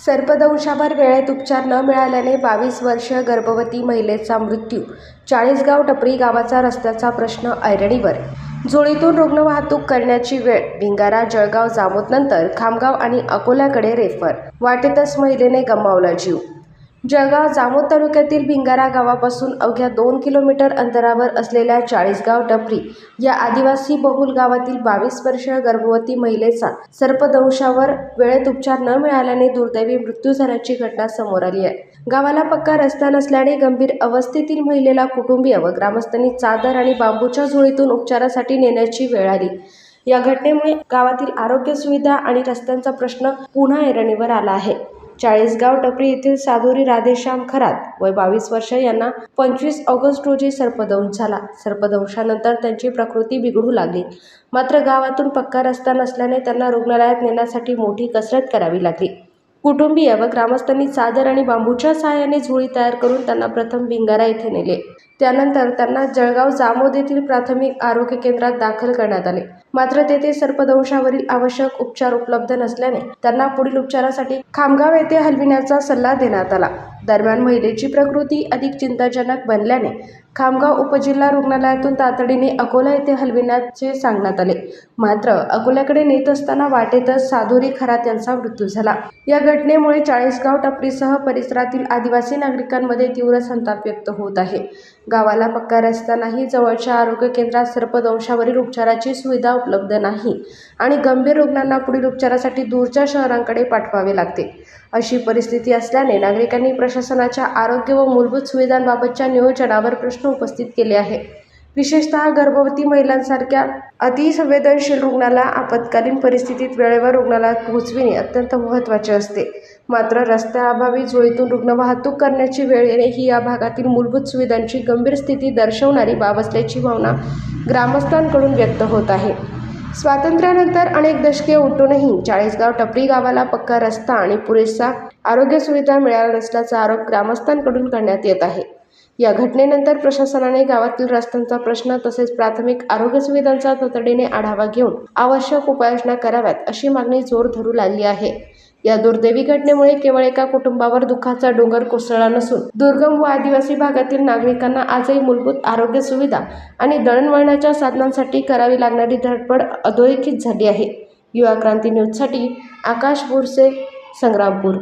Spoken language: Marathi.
सर्पदंशावर वेळेत उपचार न मिळाल्याने 22 वर्षीय गर्भवती महिलेचा मृत्यू. चाळीसगाव टपरी गावाचा रस्त्याचा प्रश्न ऐरणीवर. जुळीतून रुग्ण वाहतूक करण्याची वेळ. भिंगारा जळगाव जामोदनंतर खामगाव आणि अकोल्याकडे रेफर. वाटेतच महिलेने गमावला जीव. जळगाव जामोद तालुक्यातील भिंगारा गावापासून अवघ्या 2 किलोमीटर अंतरावर असलेल्या चाळीसगाव टपरी या आदिवासी बहुल गावातील 22 वर्षीय गर्भवती महिलेचा सर्पदंशावर वेळेत उपचार न मिळाल्याने दुर्दैवी मृत्यू झाल्याची घटना समोर आली आहे. गावाला पक्का रस्ता नसल्याने गंभीर अवस्थेतील महिलेला कुटुंबीय व ग्रामस्थांनी चादर आणि बांबूच्या झोळीतून उपचारासाठी नेण्याची वेळ आली. या घटनेमुळे गावातील आरोग्य सुविधा आणि रस्त्यांचा प्रश्न पुन्हा ऐरणीवर आला आहे. चाळीसगाव टपरी येथील साधुरी राधेश्याम खरात वय 22 वर्ष यांना 25 ऑगस्ट रोजी सर्पदंश झाला. सर्पदंशानंतर त्यांची प्रकृती बिघडू लागली. मात्र गावातून पक्का रस्ता नसल्याने त्यांना रुग्णालयात नेण्यासाठी मोठी कसरत करावी लागली. कुटुंबीय व ग्रामस्थांनी चादर आणि बांबूच्या सहाय्याने झोळी तयार करून त्यांना प्रथम भिंगारा येथे नेले. त्यानंतर त्यांना जळगाव जामोद येथील प्राथमिक आरोग्य केंद्रात दाखल करण्यात आले. मात्र तेथे सर्पदंशावरील आवश्यक उपचार उपलब्ध नसल्याने त्यांना पुढील उपचारासाठी खामगाव येथे हलविण्याचा सल्ला देण्यात आला. दरम्यान महिलेची प्रकृती अधिक चिंताजनक बनल्याने खामगाव उपजिल्हा रुग्णालयातून तातडीने अकोला येथे हलविण्याचे सांगण्यात आले. मात्र अकोल्याकडे नेत असताना वाटेतच साधुरी खरात यांचा मृत्यू झाला. या घटनेमुळे चाळीसगाव टपरीसह परिसरातील आदिवासी नागरिकांमध्ये तीव्र संताप व्यक्त होत आहे. गावाला पक्का रस्ता नाही, जवळच्या आरोग्य केंद्रात सर्पदंशावरील उपचाराची सुविधा उपलब्ध नाही आणि गंभीर रुग्णांना पुढील उपचारासाठी दूरच्या शहरांकडे पाठवावे लागते. अशी परिस्थिती असल्याने नागरिकांनी प्रशासनाच्या आरोग्य व मूलभूत सुविधांबाबतच्या नियोजनावर प्रश्न उपस्थित केले आहे. विशेषतः गर्भवती महिलांसारख्या अतिसंवेदनशील रुग्णाला आपत्कालीन परिस्थितीत वेळेवर रुग्णालयात पोहोचविणे अत्यंत महत्त्वाचे असते. मात्र रस्त्याअभावी झोळीतून रुग्ण वाहतूक करण्याची वेळ येणे ही या भागातील मूलभूत सुविधांची गंभीर स्थिती दर्शवणारी बाब असल्याची भावना ग्रामस्थांकडून व्यक्त होत आहे. स्वातंत्र्यानंतर अनेक दशके उलटूनही चाळीसगाव टपरी गावाला पक्का रस्ता आणि पुरेसा आरोग्य सुविधा मिळाला नसल्याचा आरोप ग्रामस्थांकडून करण्यात येत आहे. या घटनेनंतर प्रशासनाने गावातील रस्त्यांचा प्रश्न तसेच प्राथमिक आरोग्य सुविधांचा तातडीने आढावा घेऊन आवश्यक उपाययोजना कराव्यात अशी मागणी जोर धरू लागली आहे. या दुर्दैवी घटनेमुळे केवळ एका कुटुंबावर दुःखाचा डोंगर कोसळला नसून दुर्गम व आदिवासी भागातील नागरिकांना आजही मूलभूत आरोग्य सुविधा आणि दळणवळणाच्या साधनांसाठी करावी लागणारी धडपड अधोरेखित झाली आहे. युवा क्रांती न्यूजसाठी आकाश बोरसे, संग्रामपूर.